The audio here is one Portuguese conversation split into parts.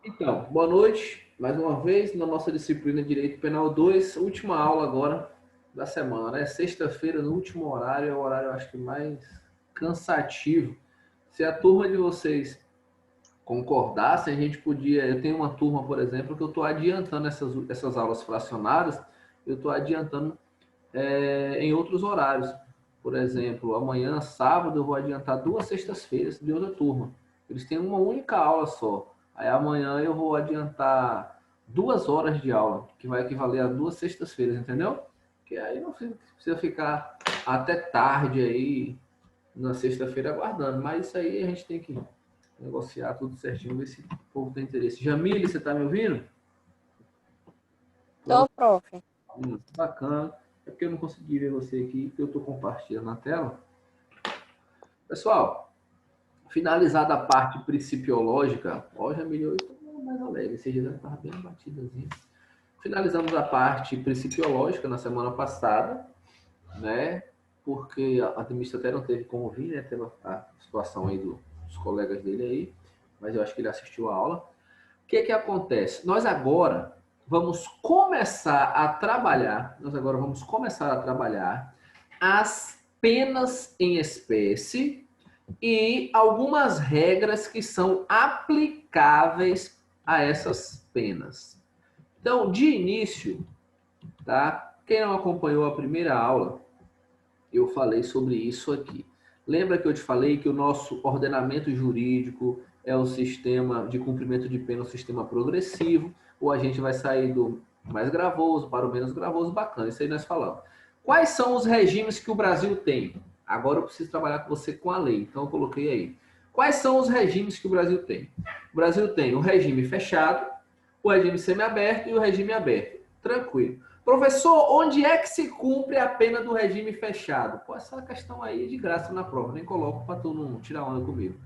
Então, boa noite, mais uma vez, na nossa disciplina Direito Penal 2, última aula agora da semana, né? Sexta-feira, no último horário, é o horário, acho que mais cansativo. Se a turma de vocês concordasse, a gente podia. Eu tenho uma turma, por exemplo, que eu estou adiantando essas aulas fracionadas, eu estou adiantando em outros horários. Por exemplo, amanhã, sábado, eu vou adiantar duas sextas-feiras de outra turma. Eles têm uma única aula só. Aí amanhã eu vou adiantar 2 horas de aula, que vai equivaler a duas sextas-feiras, entendeu? Que aí não precisa ficar até tarde aí na sexta-feira aguardando. Mas isso aí a gente tem que negociar tudo certinho, ver se o povo tem interesse. Jamile, você está me ouvindo? Tô, prof. Bacana. É porque eu não consegui ver você aqui, porque eu estou compartilhando na tela. Pessoal, finalizada a parte principiológica, ó, já melhorou, estou mais alegre, esse dia estava bem batidazinho. Finalizamos a parte principiológica na semana passada, né? Porque a administração até não teve como vir, né? Teve a situação aí dos colegas dele aí, mas eu acho que ele assistiu a aula. O que que acontece? Nós agora vamos começar a trabalhar as penas em espécie e algumas regras que são aplicáveis a essas penas. Então, de início, tá? Quem não acompanhou a primeira aula, eu falei sobre isso aqui. Lembra que eu te falei que o nosso ordenamento jurídico é o sistema de cumprimento de pena, um sistema progressivo, ou a gente vai sair do mais gravoso para o menos gravoso? Bacana, isso aí nós falamos. Quais são os regimes que o Brasil tem? Agora eu preciso trabalhar com você com a lei, então eu coloquei aí. Quais são os regimes que o Brasil tem? O Brasil tem o regime fechado, o regime semiaberto e o regime aberto. Tranquilo. Professor, onde é que se cumpre a pena do regime fechado? Pô, essa questão aí é de graça na prova, nem coloco para tu não tirar onda comigo.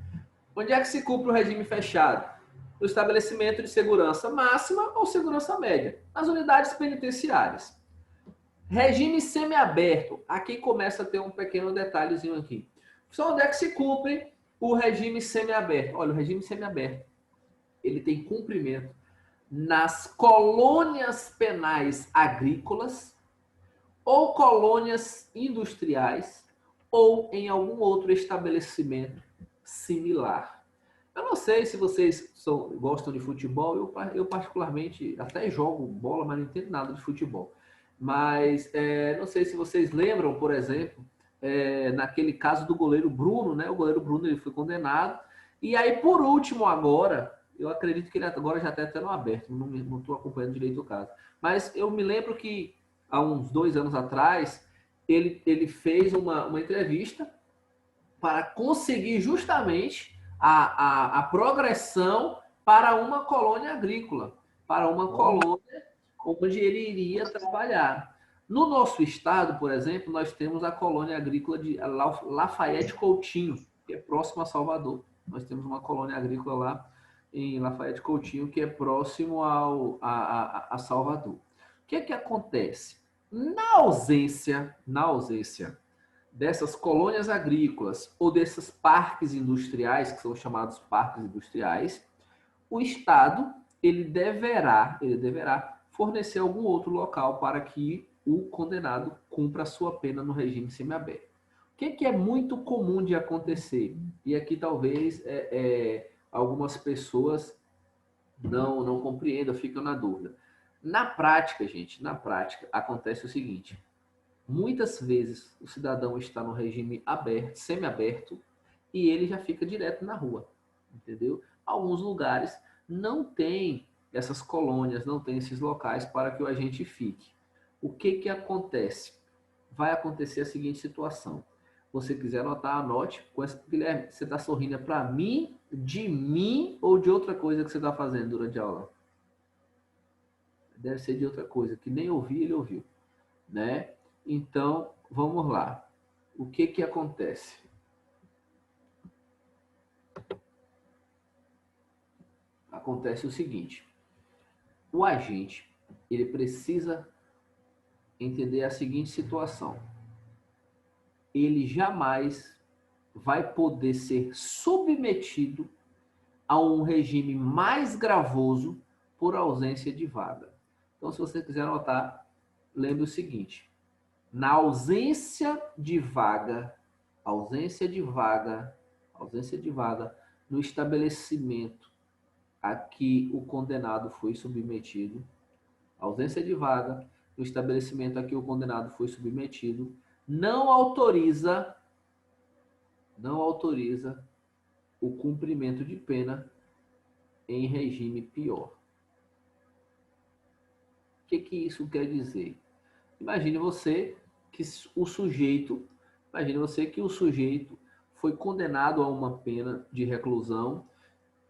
Onde é que se cumpre o regime fechado? No estabelecimento de segurança máxima ou segurança média, nas unidades penitenciárias. Regime semiaberto. Aqui começa a ter um pequeno detalhezinho aqui. Só onde é que se cumpre o regime semiaberto? Olha, o regime semiaberto, ele tem cumprimento nas colônias penais agrícolas ou colônias industriais ou em algum outro estabelecimento similar. Eu não sei se vocês gostam de futebol, eu particularmente até jogo bola, mas não entendo nada de futebol. Mas não sei se vocês lembram, por exemplo, naquele caso do goleiro Bruno, né? O goleiro Bruno ele foi condenado. E aí, por último, agora, eu acredito que ele agora já está até no aberto, não estou acompanhando direito o caso. Mas eu me lembro que há uns 2 anos atrás, ele fez uma entrevista para conseguir justamente a progressão para uma colônia agrícola, para uma colônia onde ele iria trabalhar. No nosso estado, por exemplo, nós temos a colônia agrícola de Lafayette Coutinho, que é próximo a Salvador. Nós temos uma colônia agrícola lá em Lafayette Coutinho, que é próximo a Salvador. O que é que acontece? Na ausência dessas colônias agrícolas ou desses parques industriais, que são chamados parques industriais, o Estado ele deverá fornecer algum outro local para que o condenado cumpra a sua pena no regime semiaberto. O que é muito comum de acontecer? E aqui talvez algumas pessoas não compreendam, ficam na dúvida. Na prática, gente, na prática, acontece o seguinte: muitas vezes o cidadão está no regime aberto, semiaberto, e ele já fica direto na rua, entendeu? Alguns lugares não tem essas colônias, não tem esses locais para que o agente fique. O que que acontece? Vai acontecer a seguinte situação. Você quiser anotar, anote. Guilherme, você está sorrindo é para mim, de mim ou de outra coisa que você está fazendo durante a aula? Deve ser de outra coisa, que nem ouvi, ele ouviu, né? Então, vamos lá. O que que acontece? Acontece o seguinte: o agente, ele precisa entender a seguinte situação. Ele jamais vai poder ser submetido a um regime mais gravoso por ausência de vaga. Então, se você quiser anotar, lembre o seguinte: na ausência de vaga no estabelecimento a que o condenado foi submetido, ausência de vaga no estabelecimento a que o condenado foi submetido, não autoriza o cumprimento de pena em regime pior. O que isso quer dizer? Imagine você que o sujeito foi condenado a uma pena de reclusão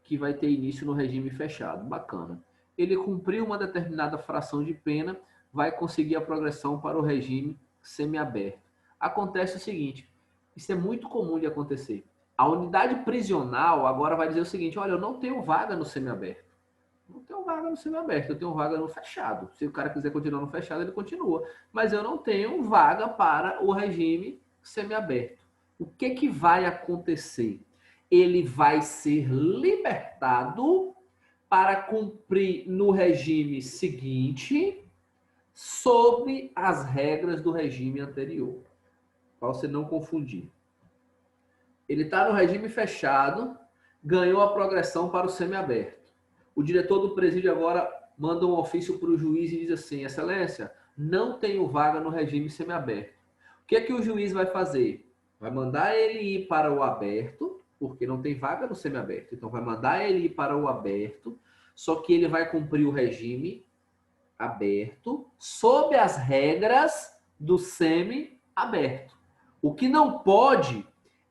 que vai ter início no regime fechado. Bacana. Ele cumpriu uma determinada fração de pena, vai conseguir a progressão para o regime semiaberto. Acontece o seguinte, isso é muito comum de acontecer. A unidade prisional agora vai dizer o seguinte: olha, eu não tenho vaga no semiaberto. Não tenho vaga no semiaberto, eu tenho vaga no fechado. Se o cara quiser continuar no fechado, ele continua. Mas eu não tenho vaga para o regime semiaberto. O que vai acontecer? Ele vai ser libertado para cumprir no regime seguinte, sob as regras do regime anterior. Para você não confundir. Ele está no regime fechado, ganhou a progressão para o semiaberto. O diretor do presídio agora manda um ofício para o juiz e diz assim: Excelência, não tenho vaga no regime semiaberto. O que é que o juiz vai fazer? Vai mandar ele ir para o aberto, porque não tem vaga no semiaberto. Então vai mandar ele ir para o aberto, só que ele vai cumprir o regime aberto sob as regras do semi-aberto. O que não pode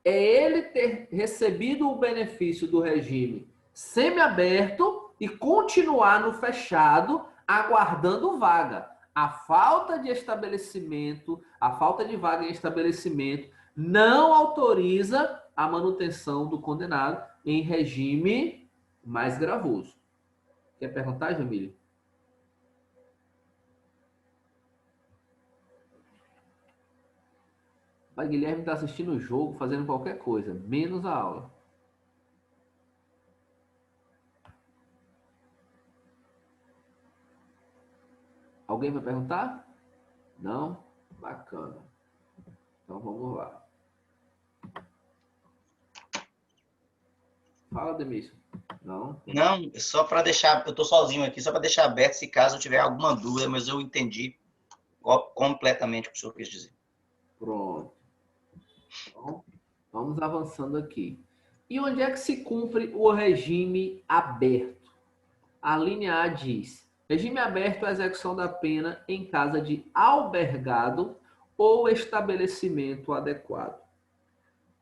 é ele ter recebido o benefício do regime semiaberto e continuar no fechado aguardando vaga. A falta de estabelecimento, a falta de vaga em estabelecimento não autoriza a manutenção do condenado em regime mais gravoso. Quer perguntar, Jamile? O Guilherme está assistindo o jogo, fazendo qualquer coisa, menos a aula. Alguém vai perguntar? Não? Bacana. Então vamos lá. Fala, Demício. Não? Não, só para deixar, eu estou sozinho aqui, só para deixar aberto se caso eu tiver alguma dúvida, mas eu entendi completamente o que o senhor quis dizer. Pronto. Então, vamos avançando aqui. E onde é que se cumpre o regime aberto? A linha A diz: regime aberto é a execução da pena em casa de albergado ou estabelecimento adequado.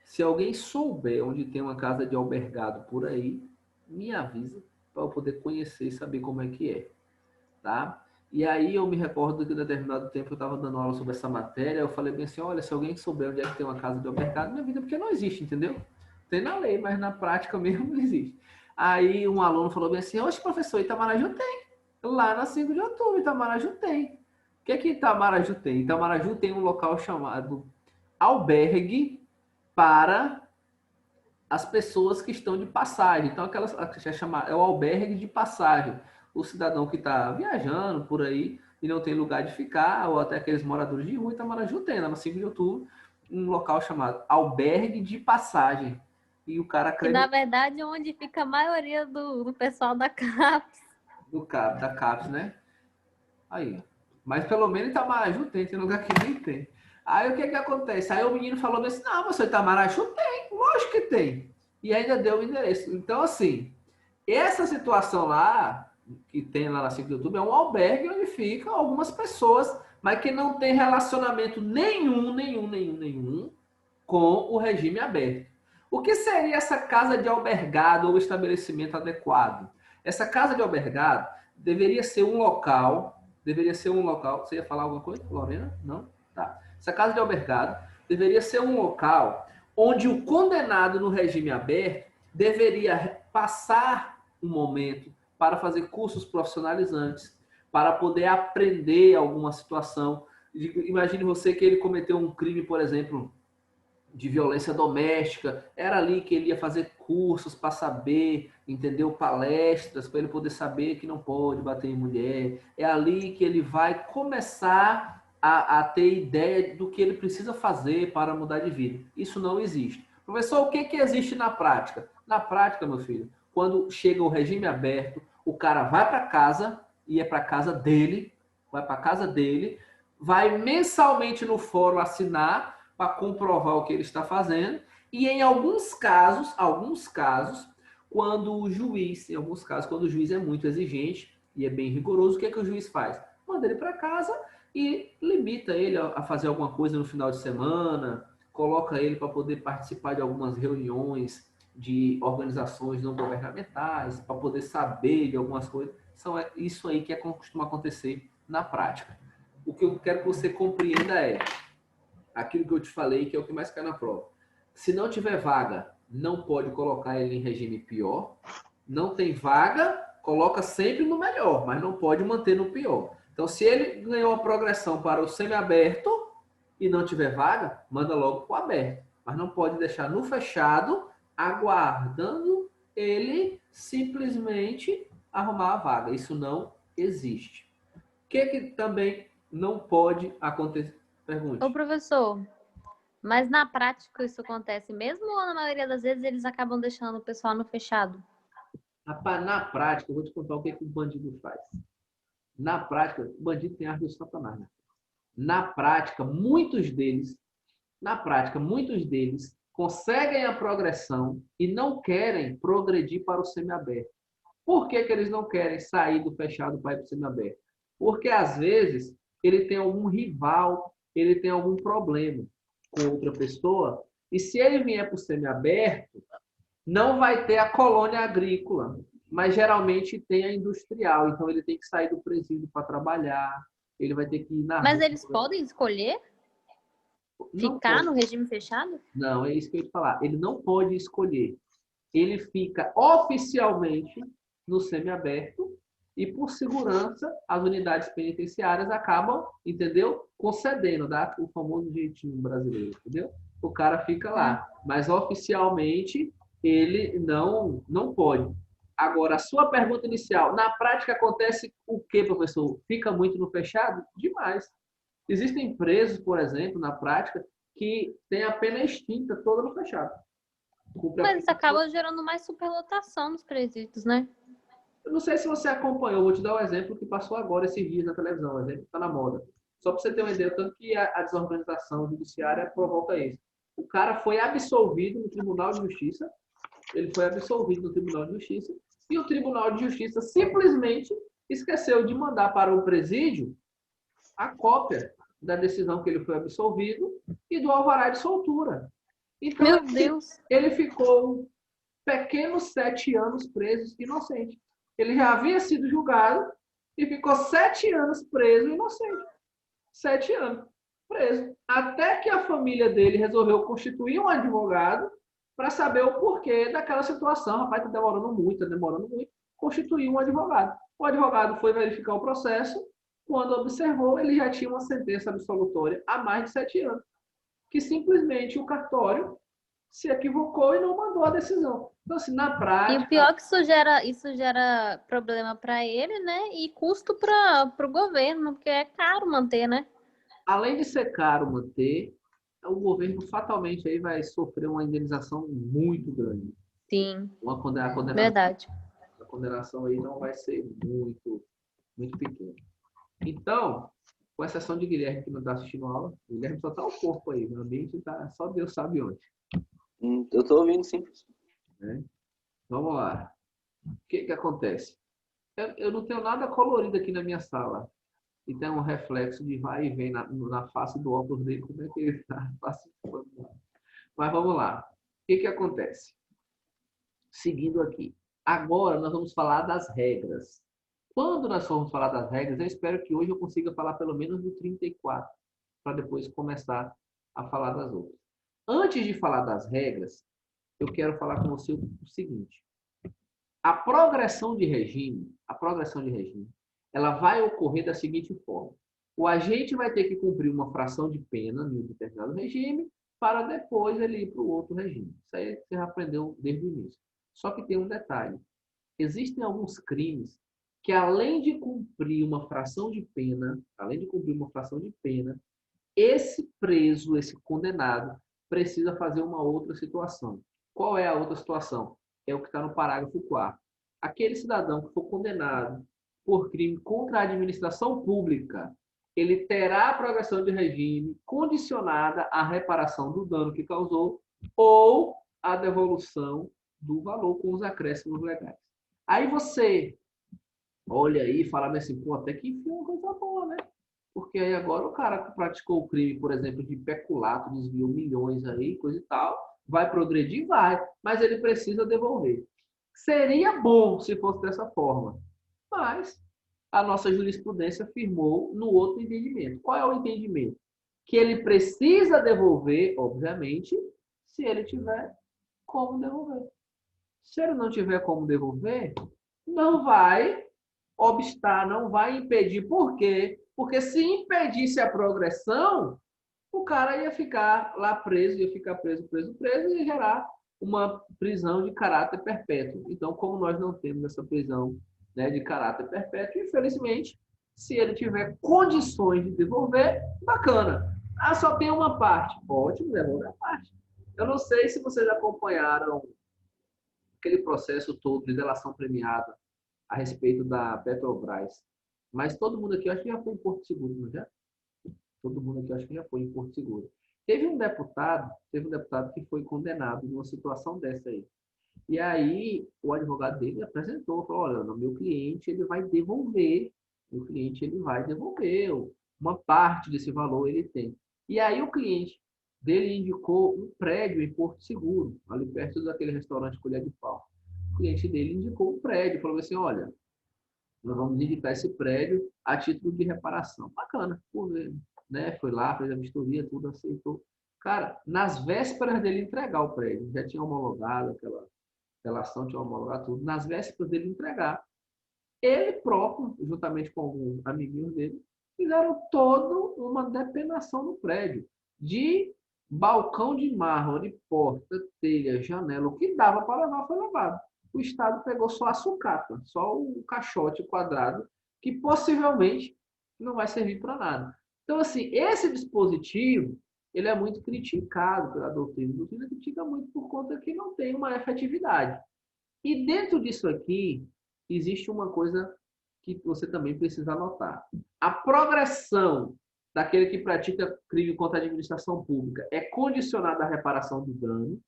Se alguém souber onde tem uma casa de albergado por aí, me avisa para eu poder conhecer e saber como é que é, tá? E aí eu me recordo que em determinado tempo eu estava dando aula sobre essa matéria, eu falei bem assim: olha, se alguém souber onde é que tem uma casa de albergado, minha vida, porque não existe, entendeu? Tem na lei, mas na prática mesmo não existe. Aí um aluno falou bem assim: oxe, professor, Itamaraju tem. Lá na 5 de outubro, Itamaraju tem. O que é que Itamaraju tem? Itamaraju tem um local chamado albergue para as pessoas que estão de passagem. Então, é o albergue de passagem. O cidadão que está viajando por aí e não tem lugar de ficar, ou até aqueles moradores de rua, Itamaraju tem, lá no 5 de outubro, um local chamado albergue de passagem. E o cara acredita... E, na verdade, é onde fica a maioria do pessoal da CAPES. Da CAPES, né? Aí. Mas pelo menos Itamaraju tem lugar que nem tem. Aí o que acontece? Aí o menino falou assim: não, você Itamaraju tem, lógico que tem. E ainda deu o endereço. Então, assim, essa situação lá, que tem lá na 5 de outubro, é um albergue onde ficam algumas pessoas, mas que não tem relacionamento nenhum com o regime aberto. O que seria essa casa de albergado ou estabelecimento adequado? Essa casa de albergado deveria ser um local. Você ia falar alguma coisa, Lorena? Não? Tá. Essa casa de albergado deveria ser um local onde o condenado no regime aberto deveria passar um momento para fazer cursos profissionalizantes, para poder aprender alguma situação. Imagine você que ele cometeu um crime, por exemplo, de violência doméstica, era ali que ele ia fazer cursos para saber, entendeu? Palestras, para ele poder saber que não pode bater em mulher. É ali que ele vai começar a ter ideia do que ele precisa fazer para mudar de vida. Isso não existe. Professor, o que existe na prática? Na prática, meu filho, quando chega o regime aberto, o cara vai para casa, e é para casa dele, vai para casa dele, vai mensalmente no fórum assinar para comprovar o que ele está fazendo, e em alguns casos, quando o juiz, em alguns casos, quando o juiz é muito exigente e é bem rigoroso, o que é que o juiz faz? Manda ele para casa e limita ele a fazer alguma coisa no final de semana, coloca ele para poder participar de algumas reuniões de organizações não governamentais, para poder saber de algumas coisas. São isso aí que costuma acontecer na prática. O que eu quero que você compreenda é aquilo que eu te falei, que é o que mais cai na prova. Se não tiver vaga, não pode colocar ele em regime pior. Não tem vaga, coloca sempre no melhor, mas não pode manter no pior. Então, se ele ganhou a progressão para o semiaberto e não tiver vaga, manda logo para o aberto. Mas não pode deixar no fechado, aguardando ele simplesmente arrumar a vaga. Isso não existe. O que também não pode acontecer? Pergunte. Ô, professor, mas na prática isso acontece mesmo ou na maioria das vezes eles acabam deixando o pessoal no fechado? Na prática, eu vou te contar o que o bandido faz. Na prática, o bandido tem arte do satanás. Né? Na prática, muitos deles conseguem a progressão e não querem progredir para o semiaberto. Por que eles não querem sair do fechado para ir para o semiaberto? Porque, às vezes, ele tem algum rival, ele tem algum problema com outra pessoa, e se ele vier para o semiaberto, não vai ter a colônia agrícola, mas geralmente tem a industrial, então ele tem que sair do presídio para trabalhar, ele vai ter que ir na Mas rua. eles podem escolher Não ficar pode. no regime fechado? Não, é isso que eu ia te falar. Ele não pode escolher. Ele fica oficialmente no semiaberto e, por segurança, as unidades penitenciárias acabam, entendeu? Concedendo, dá o famoso jeitinho brasileiro, entendeu? O cara fica lá. Mas, oficialmente, ele não pode. Agora, a sua pergunta inicial, na prática acontece o quê, professor? Fica muito no fechado? Demais. Existem presos, por exemplo, na prática, que têm a pena extinta toda no fechado. Mas isso acaba gerando mais superlotação nos presídios, né? Eu não sei se você acompanhou, vou te dar um exemplo que passou agora esses dias na televisão, um exemplo que está na moda. Só para você ter uma ideia, tanto que a desorganização judiciária provoca isso. O cara foi absolvido no Tribunal de Justiça, e o Tribunal de Justiça simplesmente esqueceu de mandar para o presídio a cópia da decisão que ele foi absolvido e do alvará de soltura. Então, Meu Deus! Ele ficou pequenos 7 anos preso, inocente. Ele já havia sido julgado e ficou 7 anos preso, inocente. 7 anos preso. Até que a família dele resolveu constituir um advogado para saber o porquê daquela situação. Rapaz, está demorando muito. Constituiu um advogado. O advogado foi verificar o processo. Quando observou, ele já tinha uma sentença absolutória há mais de 7 anos. Que simplesmente o cartório se equivocou e não mandou a decisão. Então, assim, na prática... E o pior é que isso gera problema para ele, né? E custo para o governo, porque é caro manter, né? Além de ser caro manter, o governo fatalmente aí vai sofrer uma indenização muito grande. Sim, condenação, verdade. A condenação aí não vai ser muito, muito pequena. Então, com exceção de Guilherme, que não está assistindo a aula, o Guilherme só está o corpo aí, o ambiente está só Deus sabe onde. Eu estou ouvindo sim. Né? Vamos lá. O que acontece? Eu não tenho nada colorido aqui na minha sala. E tem um reflexo de vai e vem na face do óculos dele, como é que ele está. Mas vamos lá. O que acontece? Seguindo aqui. Agora nós vamos falar das regras. Quando nós formos falar das regras, eu espero que hoje eu consiga falar pelo menos do 34, para depois começar a falar das outras. Antes de falar das regras, eu quero falar com você o seguinte. A progressão de regime, ela vai ocorrer da seguinte forma. O agente vai ter que cumprir uma fração de pena em um determinado regime para depois ele ir para o outro regime. Isso aí você já aprendeu desde o início. Só que tem um detalhe. Existem alguns crimes que, além de cumprir uma fração de pena, esse preso, esse condenado, precisa fazer uma outra situação. Qual é a outra situação? É o que está no parágrafo 4º. Aquele cidadão que for condenado por crime contra a administração pública, ele terá a progressão de regime condicionada à reparação do dano que causou ou à devolução do valor com os acréscimos legais. Aí você olha aí e fala assim, pô, até que enfim, uma coisa boa, né? Porque aí agora o cara que praticou o crime, por exemplo, de peculato, desviou milhões aí, coisa e tal, vai progredir? Vai, mas ele precisa devolver. Seria bom se fosse dessa forma, mas a nossa jurisprudência firmou no outro entendimento. Qual é o entendimento? Que ele precisa devolver, obviamente, se ele tiver como devolver. Se ele não tiver como devolver, não vai obstar, não vai impedir. Por quê? Porque se impedisse a progressão, o cara ia ficar lá preso, ia ficar preso e ia gerar uma prisão de caráter perpétuo. Então, como nós não temos essa prisão, né, de caráter perpétuo, infelizmente, se ele tiver condições de devolver, bacana. Ah, só tem uma parte. Ótimo, devolve a parte. Eu não sei se vocês acompanharam aquele processo todo de delação premiada a respeito da Petrobras. Mas todo mundo aqui, eu acho que já foi em Porto Seguro, não já? Todo mundo aqui, eu acho que já foi em Porto Seguro. Teve um deputado que foi condenado numa situação dessa aí. E aí, o advogado dele apresentou, falou, olha, o meu cliente, ele vai devolver, uma parte desse valor ele tem. E aí, o cliente dele indicou um prédio em Porto Seguro, ali perto daquele restaurante Colher de Pau. O cliente dele indicou um prédio, falou assim, olha, nós vamos indicar esse prédio a título de reparação. Bacana, né? Foi lá, fez a vistoria, tudo aceitou. Cara, nas vésperas dele entregar o prédio, já tinha homologado aquela relação, tinha homologado tudo. Nas vésperas dele entregar, ele próprio, juntamente com alguns amiguinhos dele, fizeram toda uma depenação no prédio. De balcão de mármore, porta, telha, janela, o que dava para levar foi levado. O Estado pegou só a sucata, só o caixote quadrado, que possivelmente não vai servir para nada. Então, assim, esse dispositivo, ele é muito criticado pela doutrina. A doutrina critica muito por conta que não tem uma efetividade. E dentro disso aqui, existe uma coisa que você também precisa anotar. A progressão daquele que pratica crime contra a administração pública é condicionada à reparação do dano.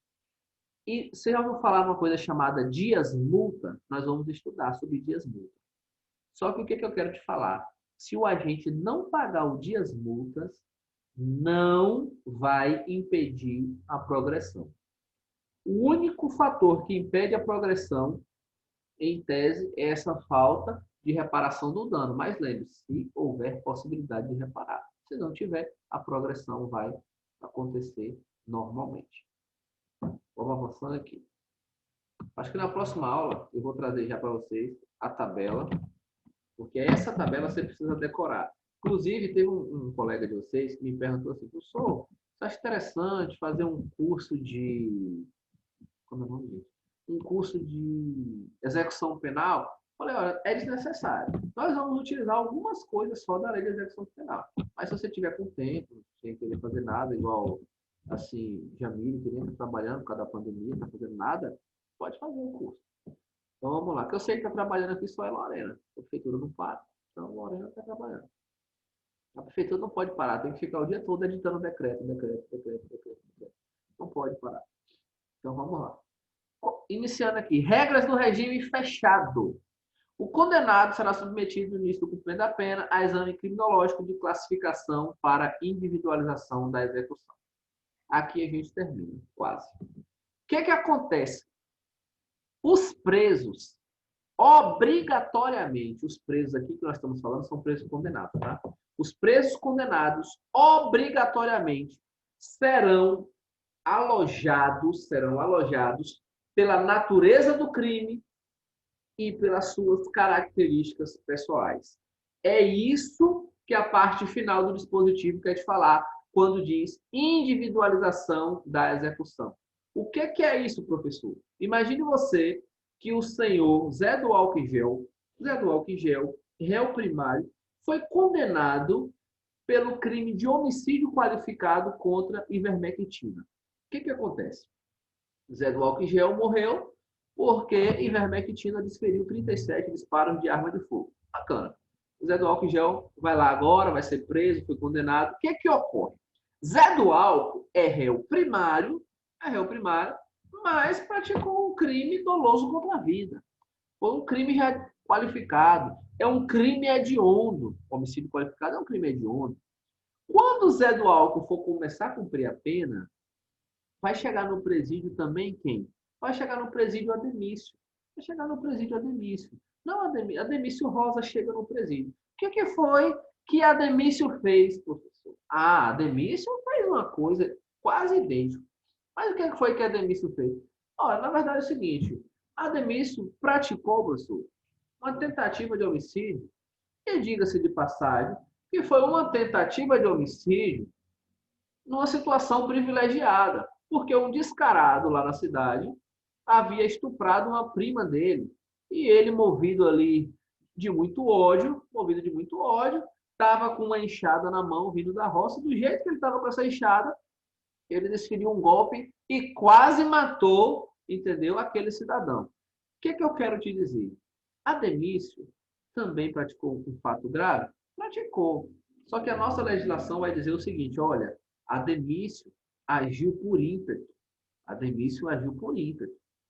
E você já ouviu falar uma coisa chamada dias-multa? Nós vamos estudar sobre dias-multa. Só que o que eu quero te falar? Se o agente não pagar o dias-multas, não vai impedir a progressão. O único fator que impede a progressão, em tese, é essa falta de reparação do dano. Mas lembre-se, se houver possibilidade de reparar. Se não tiver, a progressão vai acontecer normalmente. Vamos avançando aqui. Acho que na próxima aula eu vou trazer já para vocês a tabela, porque essa tabela você precisa decorar. Inclusive, teve um colega de vocês que me perguntou assim, professor, você acha interessante fazer um curso de... Como é o nome disso? Um curso de execução penal? Falei, olha, é desnecessário. Nós vamos utilizar algumas coisas só da lei de execução penal. Mas se você tiver com tempo, sem querer fazer nada, igual assim, Jamile, que nem está trabalhando por causa da pandemia, não está fazendo nada, pode fazer o curso. Então vamos lá, que eu sei que está trabalhando aqui só é Lorena. A prefeitura não para, então a Lorena está trabalhando. A prefeitura não pode parar, tem que ficar o dia todo editando decreto. Não pode parar. Então vamos lá. Iniciando aqui, regras do regime fechado. O condenado será submetido no início do cumprimento da pena a exame criminológico de classificação para individualização da execução. Aqui a gente termina, quase. O que acontece? Os presos, obrigatoriamente, os presos aqui que nós estamos falando são presos condenados, tá? Os presos condenados, obrigatoriamente, serão alojados pela natureza do crime e pelas suas características pessoais. É isso que a parte final do dispositivo quer te falar quando diz individualização da execução. O que é isso, professor? Imagine você que o senhor Zé do Álcool Gel, réu primário, foi condenado pelo crime de homicídio qualificado contra ivermectina. O que acontece? Zé do Álcool Gel morreu porque ivermectina desferiu 37 disparos de arma de fogo. Bacana. O Zé do Álcool Gel vai lá agora, vai ser preso, foi condenado. O que ocorre? Zé do Álcool é réu primário, mas praticou um crime doloso contra a vida. Foi um crime já qualificado. É um crime hediondo. Homicídio qualificado é um crime hediondo. Quando o Zé do Álcool for começar a cumprir a pena, vai chegar no presídio também quem? Vai chegar no presídio Ademício. Vai chegar no presídio Ademício. Não Ademício Rosa chega no presídio. O que foi que Ademício fez, professor? Ademício fez uma coisa quase idêntica. Mas o que foi que Ademício fez? Olha, na verdade é o seguinte. Ademício praticou, professor, uma tentativa de homicídio. E diga-se de passagem, que foi uma tentativa de homicídio numa situação privilegiada. Porque um descarado lá na cidade havia estuprado uma prima dele. E ele, movido de muito ódio, estava com uma enxada na mão, vindo da roça. Do jeito que ele estava com essa enxada, ele desferiu um golpe e quase matou, entendeu, aquele cidadão. O que eu quero te dizer? Ademício também praticou um fato grave? Praticou. Só que a nossa legislação vai dizer o seguinte, olha, Ademício agiu por ímpeto.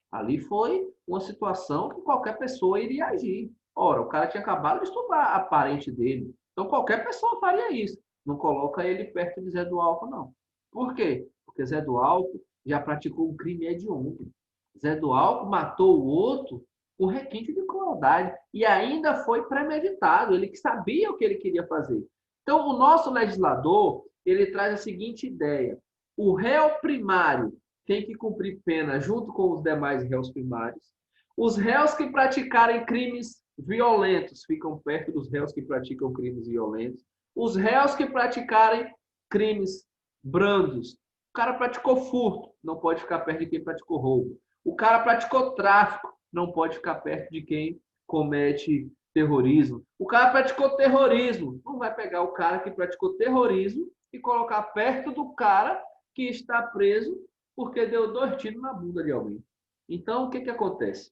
Ali foi uma situação que qualquer pessoa iria agir. Ora, o cara tinha acabado de estuprar a parente dele. Então, qualquer pessoa faria isso. Não coloca ele perto de Zé do Álcool, não. Por quê? Porque Zé do Álcool já praticou um crime hediondo. Zé do Álcool matou o outro com requinte de crueldade. E ainda foi premeditado. Ele que sabia o que ele queria fazer. Então, o nosso legislador, ele traz a seguinte ideia. O réu primário tem que cumprir pena junto com os demais réus primários. Os réus que praticarem crimes violentos ficam perto dos réus que praticam crimes violentos. Os réus que praticarem crimes brandos. O cara praticou furto, não pode ficar perto de quem praticou roubo. O cara praticou tráfico, não pode ficar perto de quem comete terrorismo. O cara praticou terrorismo, não vai pegar o cara que praticou terrorismo e colocar perto do cara que está preso porque deu 2 tiros na bunda de alguém. Então, o que acontece?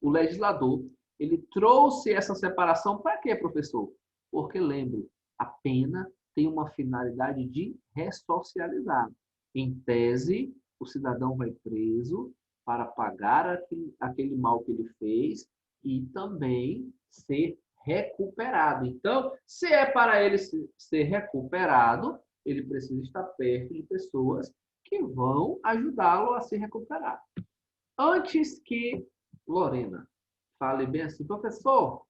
O legislador, ele trouxe essa separação para quê, professor? Porque, lembre, a pena tem uma finalidade de ressocializar. Em tese, o cidadão vai preso para pagar aquele mal que ele fez e também ser recuperado. Então, se é para ele ser recuperado, ele precisa estar perto de pessoas que vão ajudá-lo a se recuperar. Antes que Lorena fale bem assim, professor,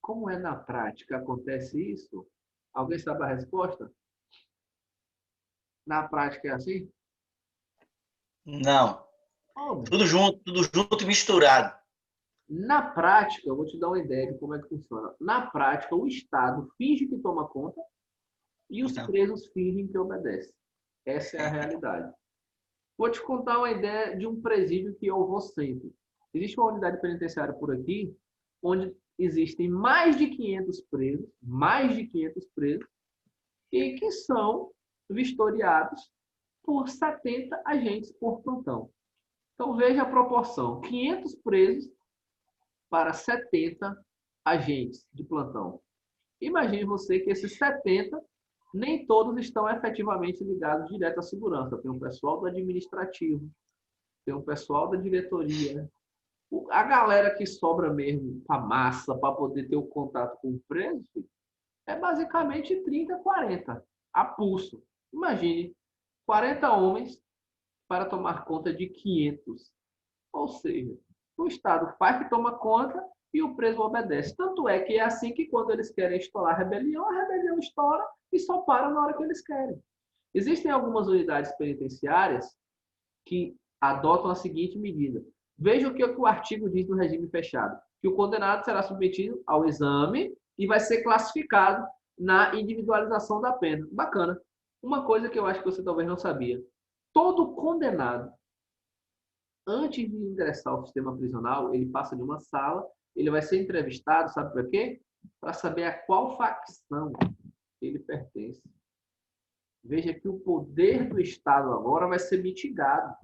como é na prática? Acontece isso? Alguém sabe a resposta? Na prática é assim? Não. Tudo junto e misturado. Na prática, eu vou te dar uma ideia de como é que funciona. Na prática, o Estado finge que toma conta e os presos fingem que obedecem. Essa é a realidade. Vou te contar uma ideia de um presídio que eu vou sempre. Existe uma unidade penitenciária por aqui, onde existem mais de 500 presos, e que são vistoriados por 70 agentes por plantão. Então, veja a proporção. 500 presos para 70 agentes de plantão. Imagine você que esses 70, nem todos estão efetivamente ligados direto à segurança. Tem um pessoal do administrativo, tem um pessoal da diretoria. A galera que sobra mesmo para massa, para poder ter o contato com o preso, é basicamente 30, 40, a pulso. Imagine, 40 homens para tomar conta de 500. Ou seja, o Estado faz que toma conta e o preso obedece. Tanto é que é assim que quando eles querem estourar a rebelião estoura e só para na hora que eles querem. Existem algumas unidades penitenciárias que adotam a seguinte medida. Veja o que o artigo diz no regime fechado. Que o condenado será submetido ao exame e vai ser classificado na individualização da pena. Bacana. Uma coisa que eu acho que você talvez não sabia. Todo condenado, antes de ingressar ao sistema prisional, ele passa de uma sala, ele vai ser entrevistado, sabe para quê? Para saber a qual facção ele pertence. Veja que o poder do Estado agora vai ser mitigado.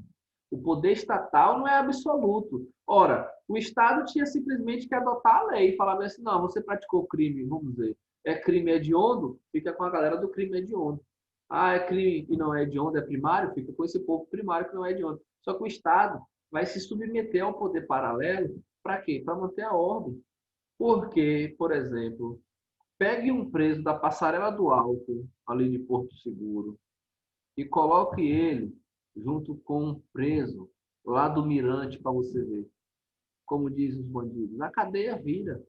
O poder estatal não é absoluto. Ora, o Estado tinha simplesmente que adotar a lei e falar assim, não, você praticou crime, vamos dizer, é crime hediondo, fica com a galera do crime hediondo. Ah, é crime que não é hediondo, é primário, fica com esse povo primário que não é hediondo. Só que o Estado vai se submeter ao poder paralelo para quê? Para manter a ordem. Porque, por exemplo, pegue um preso da Passarela do Alto, ali de Porto Seguro, e coloque ele junto com um preso lá do Mirante para você ver. Como dizem os bandidos, a cadeia vira.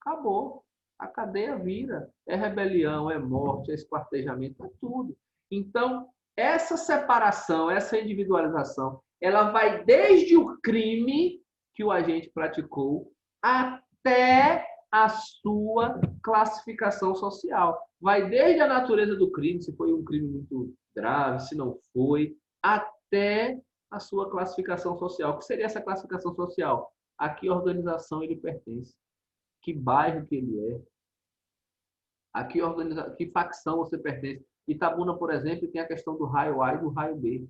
Acabou. A cadeia vira. É rebelião, é morte, é esquartejamento, é tudo. Então, essa separação, essa individualização, ela vai desde o crime que o agente praticou até a sua classificação social. Vai desde a natureza do crime, se foi um crime muito grave, se não foi, até a sua classificação social. O que seria essa classificação social? A que organização ele pertence? Que bairro que ele é? A que facção você pertence? Itabuna, por exemplo, tem a questão do raio A e do raio B.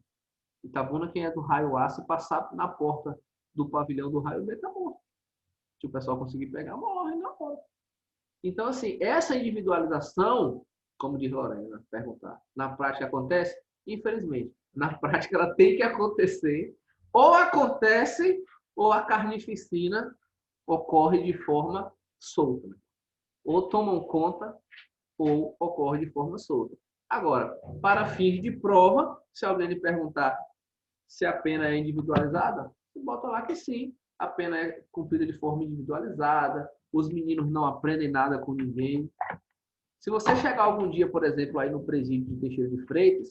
Itabuna, quem é do raio A, se passar na porta do pavilhão do raio B, está morto. Se o pessoal conseguir pegar, morre na hora. Então, assim, essa individualização, como diz Lorena, perguntar, na prática acontece? Infelizmente. Na prática, ela tem que acontecer. Ou acontece, ou a carnificina ocorre de forma solta. Ou tomam conta, ou ocorre de forma solta. Agora, para fins de prova, se alguém lhe perguntar se a pena é individualizada, você bota lá que sim, a pena é cumprida de forma individualizada, os meninos não aprendem nada com ninguém. Se você chegar algum dia, por exemplo, aí no presídio de Teixeira de Freitas,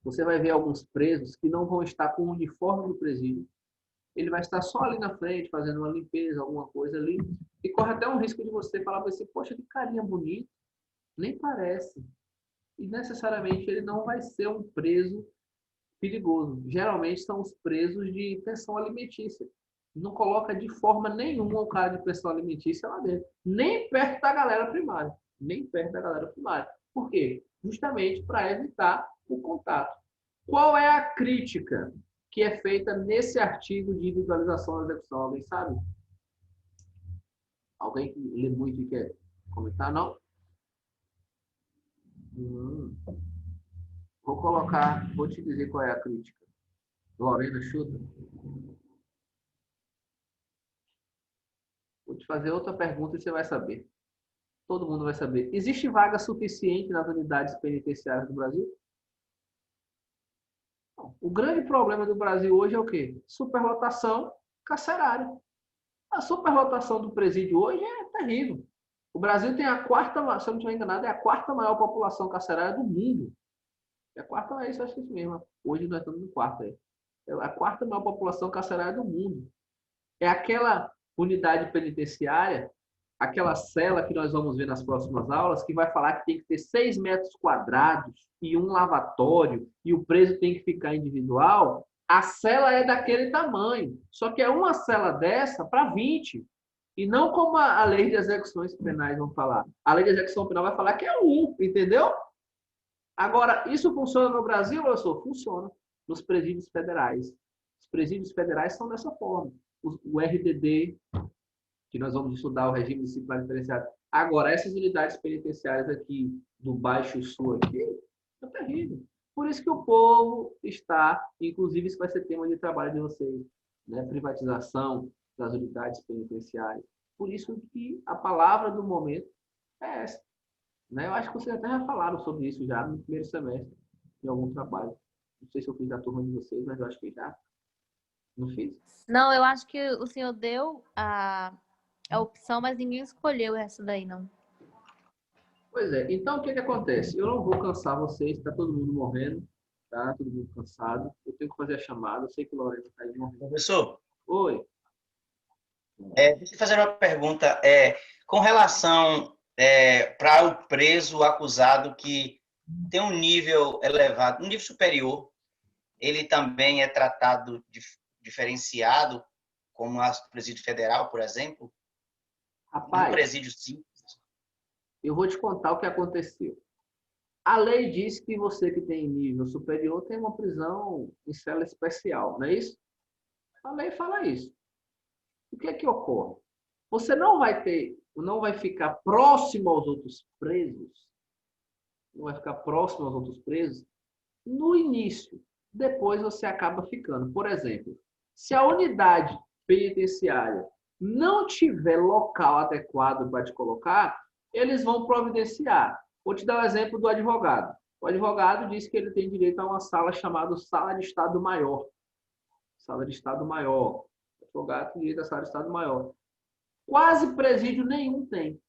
você vai ver alguns presos que não vão estar com o uniforme do presídio. Ele vai estar só ali na frente, fazendo uma limpeza, alguma coisa ali, e corre até um risco de você falar para você, poxa, que carinha bonito, nem parece. E necessariamente ele não vai ser um preso perigoso. Geralmente são os presos de pensão alimentícia. Não coloca de forma nenhuma o cara de pensão alimentícia lá dentro. Nem perto da galera primária. Nem perto da galera primária. Por quê? Justamente para evitar o contato. Qual é a crítica que é feita nesse artigo de individualização da execução? Alguém sabe? Alguém que lê muito e quer comentar? Não? Vou colocar, vou te dizer qual é a crítica. Lorena, chuta. Vou te fazer outra pergunta e você vai saber. Todo mundo vai saber. Existe vaga suficiente nas unidades penitenciárias do Brasil? O grande problema do Brasil hoje é o quê? Superlotação carcerária. A superlotação do presídio hoje é terrível. O Brasil tem a quarta, se eu não estiver enganado, é a quarta maior população carcerária do mundo. É a quarta, é isso, acho que é isso mesmo. Hoje nós estamos no quarto aí. É a quarta maior população carcerária do mundo. É aquela unidade penitenciária, aquela cela que nós vamos ver nas próximas aulas, que vai falar que tem que ter 6 metros quadrados e um lavatório, e o preso tem que ficar individual. A cela é daquele tamanho. Só que é uma cela dessa para 20. E não como a lei de execuções penais vão falar. A lei de execução penal vai falar que é 1, entendeu? Agora, isso funciona no Brasil, professor? Funciona nos presídios federais. Os presídios federais são dessa forma. O RDD, que nós vamos estudar o regime disciplinar diferenciado. Agora, essas unidades penitenciárias aqui, do Baixo Sul aqui, é terrível. Por isso que o povo está, inclusive isso vai ser tema de trabalho de vocês, né? Privatização das unidades penitenciárias. Por isso que a palavra do momento é essa. Né? Eu acho que vocês até já falaram sobre isso já no primeiro semestre, em algum trabalho. Não sei se eu fiz da turma de vocês, mas eu acho que já. Não fiz? Não, eu acho que o senhor deu a opção, mas ninguém escolheu essa daí, não. Pois é. Então, o que acontece? Eu não vou cansar vocês, está todo mundo morrendo, tá? Todo mundo cansado. Eu tenho que fazer a chamada. Eu sei que o Lorena está aí morrendo. Professor, Oi. deixa eu fazer uma pergunta. Com relação para o preso, o acusado que tem um nível elevado, um nível superior, ele também é tratado diferenciado, como a presídio federal, por exemplo, num Rapaz, presídio simples. eu vou te contar o que aconteceu. A lei diz que você que tem nível superior tem uma prisão em cela especial, não é isso? A lei fala isso. O que é que ocorre? Você não vai ficar próximo aos outros presos, não vai ficar próximo aos outros presos no início. Depois você acaba ficando. Por exemplo, se a unidade penitenciária não tiver local adequado para te colocar, eles vão providenciar. Vou te dar o exemplo do advogado. O advogado diz que ele tem direito a uma sala chamada Sala de Estado Maior. Sala de Estado Maior. O advogado tem direito à Sala de Estado Maior. Quase presídio nenhum tem.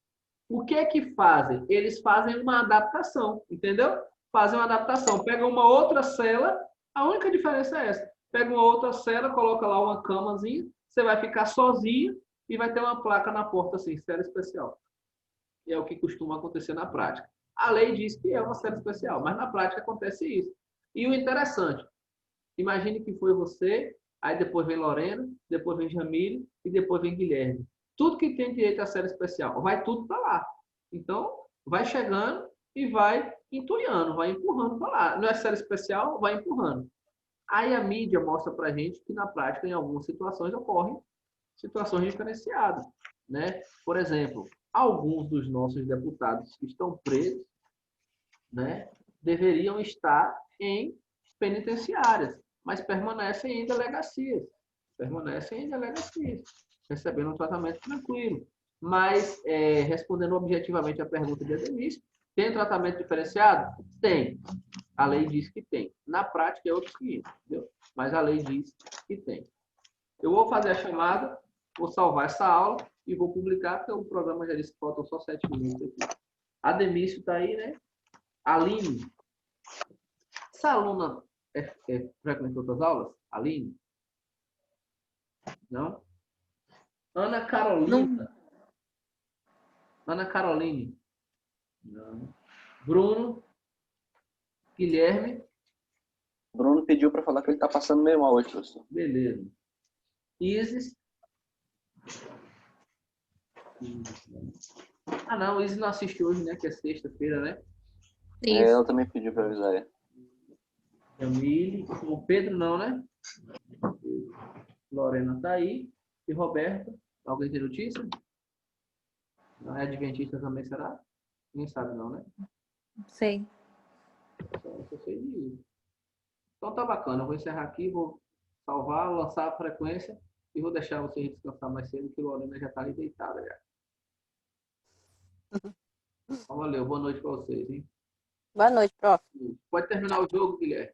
O que é que fazem? Eles fazem uma adaptação, entendeu? Fazem uma adaptação. Pegam uma outra cela, a única diferença é essa. Pega uma outra cela, coloca lá uma camazinha, você vai ficar sozinho e vai ter uma placa na porta assim, cela especial. E é o que costuma acontecer na prática. A lei diz que é uma cela especial, mas na prática acontece isso. E o interessante, imagine que foi você, aí depois vem Lorena, depois vem Jamile e depois vem Guilherme. Tudo que tem direito à série especial, vai tudo para lá. Então, vai chegando e vai entulhando, vai empurrando para lá. Não é série especial, vai empurrando. Aí a mídia mostra para a gente que na prática, em algumas situações, ocorrem situações diferenciadas. Né? Por exemplo, alguns dos nossos deputados que estão presos, né, deveriam estar em penitenciárias, mas permanecem em delegacias. Permanecem em delegacias, recebendo um tratamento tranquilo. Mas, respondendo objetivamente a pergunta de Ademir, tem tratamento diferenciado? Tem. A lei diz que tem. Na prática é outro seguinte, entendeu? Mas a lei diz que tem. Eu vou fazer a chamada, vou salvar essa aula e vou publicar, porque o programa já disse que faltam só 7 minutos aqui. Ademício está aí, né? Aline. Essa aluna frequentou outras aulas? Aline? Não? Ana Carolina. Não, Ana Caroline. Não. Bruno. Guilherme. Bruno pediu para falar que ele está passando meio mal hoje, professor. Beleza. Isis. Ah, não. Isis não assiste hoje, né? Que é sexta-feira, né? Ela isso. também pediu para avisar ele. Jamile. O Pedro não, né? Lorena tá aí. E Roberto. Alguém tem notícia? Não é adventista também, será? Ninguém sabe não, né? Sei. Só sei disso. Então tá bacana. Eu vou encerrar aqui, vou salvar, lançar a frequência e vou deixar vocês descansar mais cedo, que a Lorena já tá ali deitada já. Então, valeu. Boa noite para vocês, hein? Boa noite, prof. Pode terminar o jogo, Guilherme.